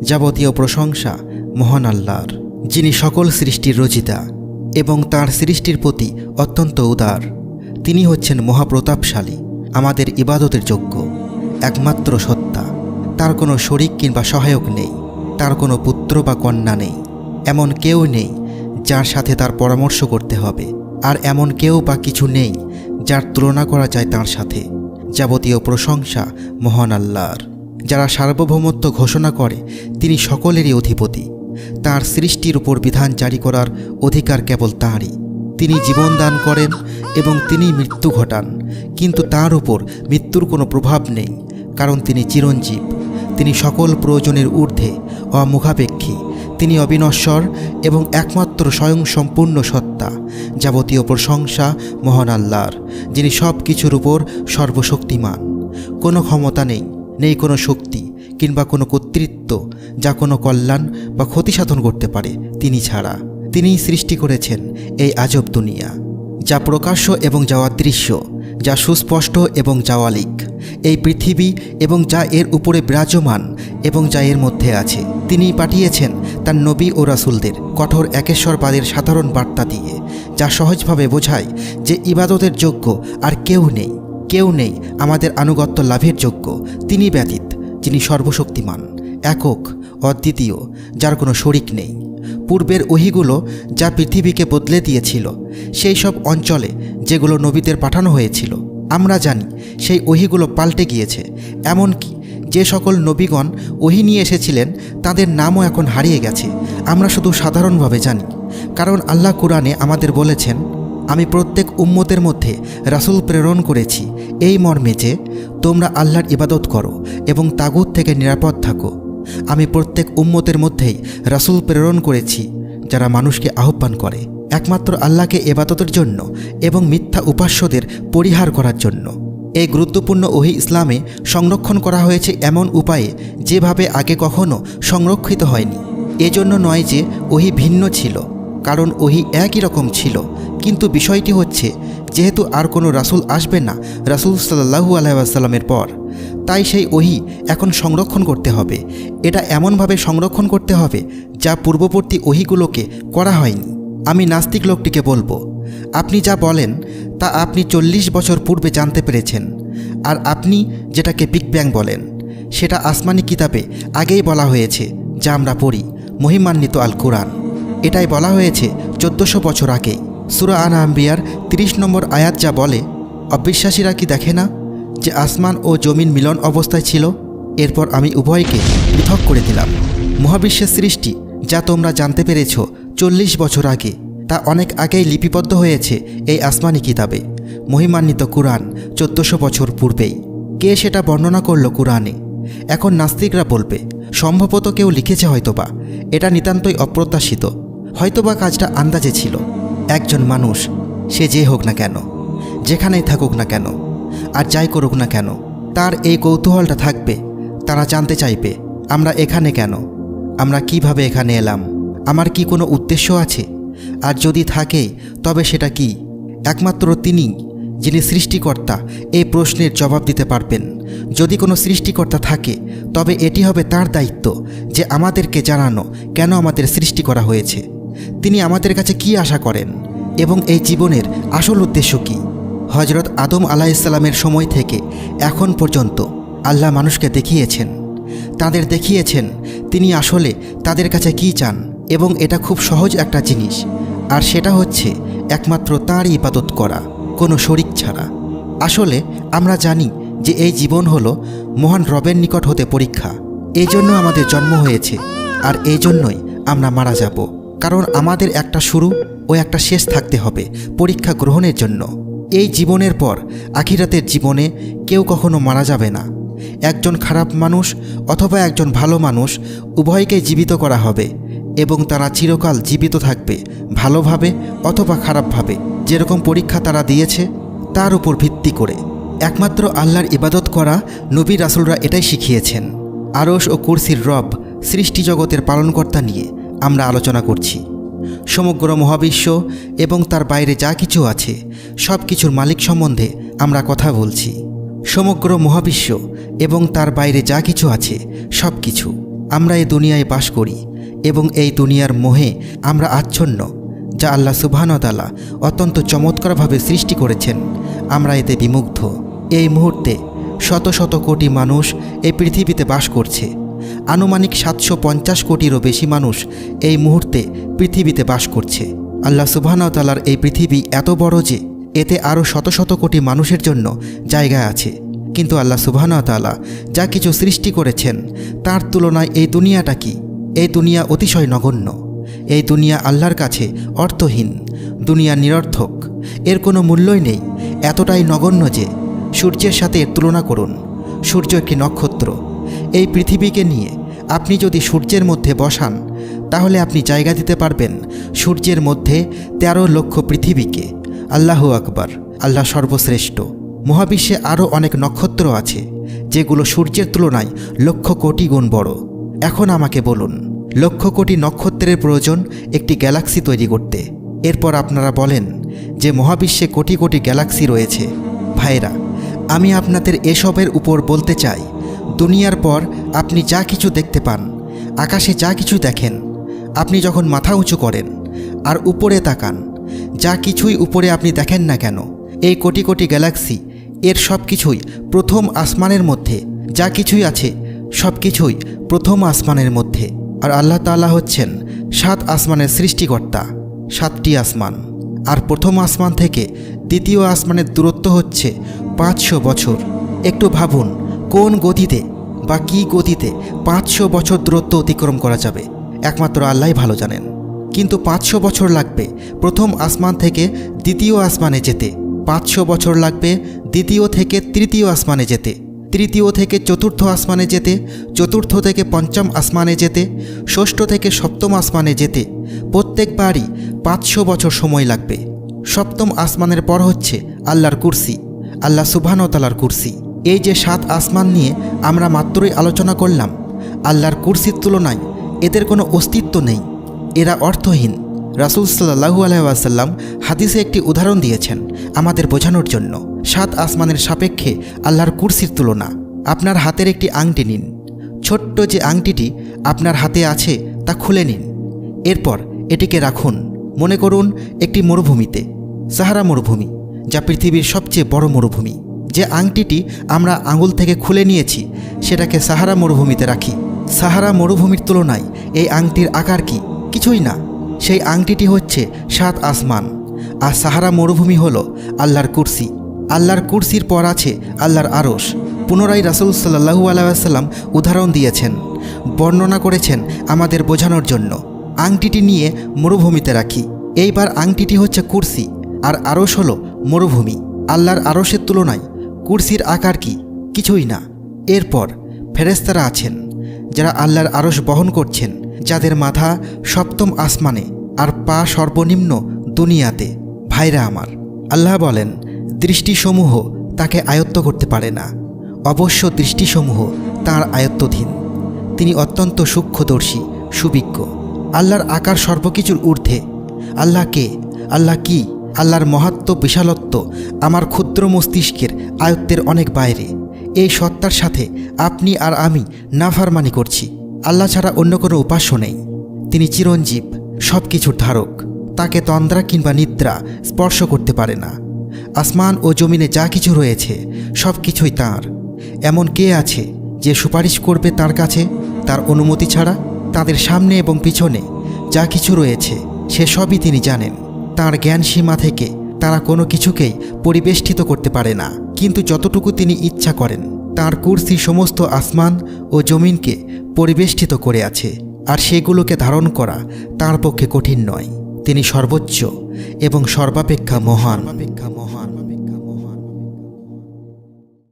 যাবতীয় প্রশংসা মহান আল্লাহর, যিনি সকল সৃষ্টির রচিতা এবং তার সৃষ্টির প্রতি অত্যন্ত উদার। তিনি হচ্ছেন মহাপ্রতাপশালী, আমাদের ইবাদতের যোগ্য, একমাত্র সত্তা। তার কোনো শরিক কিংবা সহায়ক নেই, তার কোনো পুত্র বা কন্যা নেই। এমন কেউ নেই যার সাথে তার পরামর্শ করতে হবে, আর এমন কেউ বা কিছু নেই যার তুলনা করা যায় তার সাথে। যাবতীয় প্রশংসা মহান আল্লাহর। যারা সার্বভৌমত্ব ঘোষণা করে তিনি সকলেরই অধিপতি। তার সৃষ্টির উপর বিধান জারি করার অধিকার কেবল তাঁরই। তিনি জীবন দান করেন এবং তিনি মৃত্যু ঘটান, কিন্তু তার উপর মৃত্যুর কোনো প্রভাব নেই, কারণ তিনি চিরঞ্জীব। তিনি সকল প্রয়োজনের ঊর্ধ্বে, অমুখাপেক্ষী। তিনি অবিনশ্বর এবং একমাত্র স্বয়ংসম্পূর্ণ সত্তা। যাবতীয় প্রশংসা মহান আল্লাহর, যিনি সব কিছুর উপর সর্বশক্তিমান। কোনো ক্ষমতা নেই, নেই কোনো শক্তি কিংবা কোনো কর্তৃত্ব যা কোনো কল্যাণ বা ক্ষতি সাধন করতে পারে তিনি ছাড়া। তিনিই সৃষ্টি করেছেন এই আজব দুনিয়া, যা প্রকাশ্য এবং যা অদৃশ্য, যা সুস্পষ্ট এবং যা অলিক, এই পৃথিবী এবং যা এর উপরে বিরাজমান এবং যা এর মধ্যে আছে। তিনিই পাঠিয়েছেন তার নবী ও রাসূলদের কঠোর একেশ্বরবাদের সাধারণ বার্তা দিয়ে, যা সহজভাবে বোঝায় যে ইবাদতের যোগ্য আর কেউ নেই। কেউ নেই আমাদের আনুগত্য লাভের যোগ্য তিনি ব্যতীত, যিনি সর্বশক্তিমান, একক, অদ্বিতীয়, যার কোনো শরিক নেই। পূর্বের ওহীগুলো যা পৃথিবীকে বদলে দিয়েছিল, সেই সব অঞ্চলে যেগুলো নবীদের পাঠানো হয়েছিল, আমরা জানি সেই ওহীগুলো পাল্টে গিয়েছে। এমনকি যে সকল নবীগণ ওহী নিয়ে এসেছিলেন তাদের নামও এখন হারিয়ে গেছে। আমরা শুধু সাধারণভাবে জানি, কারণ আল্লাহ কুরআনে আমাদের বলেছেন, আমি প্রত্যেক উম্মতের মধ্যে রাসূল প্রেরণ করেছি এই মর্মে যে তোমরা আল্লাহর ইবাদত করো এবং তাগুত থেকে নিরাপদ থাকো। আমি প্রত্যেক উম্মতের মধ্যেই রাসূল প্রেরণ করেছি যারা মানুষকে আহ্বান করে একমাত্র আল্লাহকে ইবাদতের জন্য এবং মিথ্যা উপাস্যদের পরিহার করার জন্য। এই গুরুত্বপূর্ণ ওহী ইসলামে সংরক্ষণ করা হয়েছে এমন উপায়ে যেভাবে আগে কখনো সংরক্ষিত হয়নি। এজন্য নয় যে ওহী ভিন্ন ছিল, কারণ ওহী একই রকম ছিল, কিন্তু বিষয়টি হচ্ছে যেহেতু আর কোনো রাসূল আসবে না রাসূল সাল্লাল্লাহু আলাইহি ওয়াসাল্লামের পর, তাই সেই ওহী এখন সংরক্ষণ করতে হবে। এটা এমনভাবে সংরক্ষণ করতে হবে যা পূর্ববর্তী ওহীগুলোকে করা হয়নি। আমি নাস্তিক লোকটিকে বলবো, আপনি যা বলেন তা আপনি 40 বছর পূর্বে জানতে পেরেছেন, আর আপনি যেটাকে বিগ ব্যাং বলেন সেটা আসমানি কিতাবে আগেই বলা হয়েছে, যা আমরা পড়ি, মহিমান্বিত আল কুরআন। এটাই বলা হয়েছে 1400 বছর আগেই। সূরা আন-নাম্বিয়ার 30 নম্বর আয়াত যা বলে, অবিশ্বাসীরা কি দেখে না যে আসমান ও জমিন মিলন অবস্থায় ছিল, এরপর আমি উভয়কে পৃথক করে দিলাম। মহাবিশ্বের সৃষ্টি যা তোমরা জানতে পেরেছ 40 বছর আগে, তা অনেক আগেই লিপিবদ্ধ হয়েছে এই আসমানি কিতাবে, মহিমান্বিত কুরআন 1400 বছর পূর্বেই। কে সেটা বর্ণনা করলো কুরআনে? এখন নাস্তিকরা বলবে, সম্ভবত কেউ লিখেছে হয়তোবা, এটা নিতান্তই অপ্রত্যাশিত, হয়তোবা কাজটা আন্দাজে ছিল। একজন মানুষ, সে যে হোক না কেন, যেখানেই থাকুক না কেন, আর যাই করুক না কেন, তার এই কৌতূহলটা থাকবে। তারা জানতে চাইবে, আমরা এখানে কেন, আমরা কিভাবে এখানে এলাম, আমার কি কোনো উদ্দেশ্য আছে, আর যদি থাকে তবে সেটা কি? একমাত্র তিনি, যিনি সৃষ্টিকর্তা, এই প্রশ্নের জবাব দিতে পারবেন। যদি কোনো সৃষ্টিকর্তা থাকে তবে এটি হবে তার দায়িত্ব যে আমাদেরকে জানানো কেন আমাদের সৃষ্টি করা হয়েছে, তিনি আমাদের কাছে কি আশা করেন এবং এই জীবনের আসল উদ্দেশ্য কী। হজরত আদম আলাইহিসসালামের সময় থেকে এখন পর্যন্ত আল্লাহ মানুষকে দেখিয়েছেন, তাদের দেখিয়েছেন তিনি আসলে তাদের কাছে কী চান, এবং এটা খুব সহজ একটা জিনিস, আর সেটা হচ্ছে একমাত্র তাঁরই ইবাদত করা, কোনো শরিক ছাড়া। আসলে আমরা জানি যে এই জীবন হলো মহান রবের নিকট হতে পরীক্ষা। এই জন্য আমাদের জন্ম হয়েছে, আর এই জন্যই আমরা মারা যাব, কারণ আমাদের একটা শুরু ও একটা শেষ থাকতে হবে পরীক্ষা গ্রহণের জন্য। এই জীবনের পর আখিরাতের জীবনে কেউ কখনো মারা যাবে না। একজন খারাপ মানুষ অথবা একজন ভালো মানুষ উভয়কেই জীবিত করা হবে, এবং তারা চিরকাল জীবিত থাকবে, ভালোভাবে অথবা খারাপভাবে। যেরকম পরীক্ষা তারা দিয়েছে তার উপর ভিত্তি করে। একমাত্র আল্লাহর ইবাদত করা নবী রাসূলরা এটাই শিখিয়েছেন। আরশ ও কুরসির রব, সৃষ্টি জগতের পালনকর্তা নিয়ে আমরা আলোচনা করছি। সমগ্র মহাবিশ্ব এবং তার বাইরে যা কিছু আছে সব কিছুর মালিক সম্বন্ধে আমরা কথা বলছি। সমগ্র মহাবিশ্ব এবং তার বাইরে যা কিছু আছে সব কিছু। আমরা এই দুনিয়ায় বাস করি এবং এই দুনিয়ার মোহে আমরা আচ্ছন্ন, যা আল্লাহ সুবহানাহু ওয়া তাআলা অত্যন্ত চমৎকারভাবে সৃষ্টি করেছেন। আমরা এতে বিমুগ্ধ। এই মুহূর্তে শত শত কোটি মানুষ এই পৃথিবীতে বাস করছে। আনুমানিক 750 কোটিরও বেশি মানুষ এই মুহূর্তে পৃথিবীতে বাস করছে। আল্লাহ সুবহানাহু ওয়া তাআলার এই পৃথিবী এত বড় যে এতে আরও শত শত কোটি মানুষের জন্য জায়গা আছে। কিন্তু আল্লাহ সুবহানাহু ওয়া তাআলা যা কিছু সৃষ্টি করেছেন তার তুলনায় এই দুনিয়াটা কি? এই দুনিয়া অতিশয় নগণ্য। এই দুনিয়া আল্লাহর কাছে অর্থহীন, দুনিয়া নিরর্থক, এর কোনো মূল্যই নেই। এতটাই নগণ্য যে সূর্যের সাথে এর তুলনা করুন। সূর্য একটি নক্ষত্র। এই পৃথিবীকে নিয়ে আপনি যদি সূর্যের মধ্যে বসান তাহলে আপনি জায়গা দিতে পারবেন সূর্যের মধ্যে 13 লক্ষ পৃথিবীকে। আল্লাহু আকবার, আল্লাহ সর্বশ্রেষ্ঠ। মহাবিশ্বে আরও অনেক নক্ষত্র আছে যেগুলো সূর্যের তুলনায় লক্ষ কোটি গুণ বড়। এখন আমাকে বলুন, লক্ষ কোটি নক্ষত্রের প্রয়োজন একটি গ্যালাক্সি তৈরি করতে। এরপর আপনারা বলেন যে মহাবিশ্বে কোটি কোটি গ্যালাক্সি রয়েছে। ভাইরা, আমি আপনাদের এসবের উপর বলতে চাই, দুনিয়ার পর আপনি যা কিছু দেখতে পান, আকাশে যা কিছু দেখেন, আপনি যখন মাথা উঁচু করেন আর উপরে তাকান, যা কিছুই উপরে আপনি দেখেন না কেন, এই কোটি কোটি গ্যালাক্সি এর সব কিছুই প্রথম আসমানের মধ্যে। যা কিছুই আছে সব কিছুই প্রথম আসমানের মধ্যে। আর আল্লাহ তাআলা হচ্ছেন 7 আসমানের সৃষ্টিকর্তা। 7টি আসমান। আর প্রথম আসমান থেকে দ্বিতীয় আসমানের দূরত্ব হচ্ছে 500 বছর। একটু ভাবুন, কোন গতিতে বা কী গতিতে 500 বছর দূরত্ব অতিক্রম করা যাবে? একমাত্র আল্লাহই ভালো জানেন। কিন্তু 500 বছর লাগবে প্রথম আসমান থেকে দ্বিতীয় আসমানে যেতে। 500 বছর লাগবে দ্বিতীয় থেকে তৃতীয় আসমানে যেতে, তৃতীয় থেকে চতুর্থ আসমানে যেতে, চতুর্থ থেকে পঞ্চম আসমানে যেতে, ষষ্ঠ থেকে সপ্তম আসমানে যেতে। প্রত্যেকবারই 500 বছর সময় লাগবে। সপ্তম আসমানের পর হচ্ছে আল্লাহর কুরসি, আল্লাহ সুবহানাহু ওয়া তাআলার কুরসি। এই যে 7 আসমান নিয়ে আমরা মাত্রই আলোচনা করলাম, আল্লাহর কুরসির তুলনায় এদের কোনো অস্তিত্ব নেই। এরা অর্থহীন। রাসূল সাল্লাল্লাহু আলাইহি ওয়াসাল্লাম হাদিসে একটি উদাহরণ দিয়েছেন আমাদের বোঝানোর জন্য। 7 আসমানের সাপেক্ষে আল্লাহর কুরসির তুলনা। আপনার হাতের একটি আংটি নিন। ছোট্ট যে আংটিটি আপনার হাতে আছে তা খুলে নিন। এরপর এটিকে রাখুন, মনে করুন একটি মরুভূমিতে, সাহারা মরুভূমি, যা পৃথিবীর সবচেয়ে বড় মরুভূমি। যে আংটিটি আমরা আঙুল থেকে খুলে নিয়েছি সেটাকে সাহারা মরুভূমিতে রাখি। সাহারা মরুভূমির তুলনায় এই আংটির আকার কি? কিছুই না। সেই আংটিটি হচ্ছে 7 আসমান। আর সাহারা মরুভূমি হলো আল্লাহর কুরসি। আল্লাহর কুরসির পর আছে আল্লাহর আরশ। পুনরায় রাসূল সাল্লাল্লাহু আলাইহি ওয়াসাল্লাম উদাহরণ দিয়েছেন, বর্ণনা করেছেন আমাদের বোঝানোর জন্য। আংটিটি নিয়ে মরুভূমিতে রাখি। এইবার আংটিটি হচ্ছে কুরসি আর আরশ হলো মরুভূমি। আল্লাহর আরশের তুলনায় কুরসির আকার কি? কিছুই না। এরপর ফেরেশতারা আছেন যারা আল্লাহর আরশ বহন করছেন, যাদের মাথা সপ্তম আসমানে আর পা সর্বনিম্ন দুনিয়াতে। ভাইরা আমার, আল্লাহ বলেন দৃষ্টিসমূহ তাকে আয়ত্ত করতে পারে না। অবশ্য দৃষ্টিসমূহ তাঁর আয়ত্তধীন। তিনি অত্যন্ত সূক্ষ্মদর্শী, সুবিজ্ঞ। আল্লাহর আকার সর্বকিছুর ঊর্ধ্বে। আল্লাহ কে? আল্লাহ কি? আল্লাহর মহাত্ম বিশালত্ব আমার ক্ষুদ্র মস্তিষ্কের আয়ত্তের অনেক বাইরে। এই সত্তার সাথে আপনি আর আমি নাফরমানি করছি। আল্লাহ ছাড়া অন্য কোনো উপাস্য নেই। তিনি চিরঞ্জীব, সব কিছুর ধারক। তাকে তন্দ্রা কিংবা নিদ্রা স্পর্শ করতে পারে না। আসমান ও জমিনে যা কিছু রয়েছে সব কিছুই তাঁর। এমন কে আছে যে সুপারিশ করবে তার কাছে তার অনুমতি ছাড়া? তাদের সামনে এবং পিছনে যা কিছু রয়েছে সে সবই তিনি জানেন। তাঁর জ্ঞান সীমা থেকে তারা কোনো কিছুকেই পরিবেষ্টিত করতে পারে না। কিন্তু যতটুকু তিনি ইচ্ছা করেন, তাঁর কুরসি সমস্ত আসমান ও জমিনকে পরিবেষ্টিত করে আছে। আর সেগুলোকে ধারণ করা তাঁর পক্ষে কঠিন নয়। তিনি সর্বোচ্চ এবং সর্বাপেক্ষা মহান।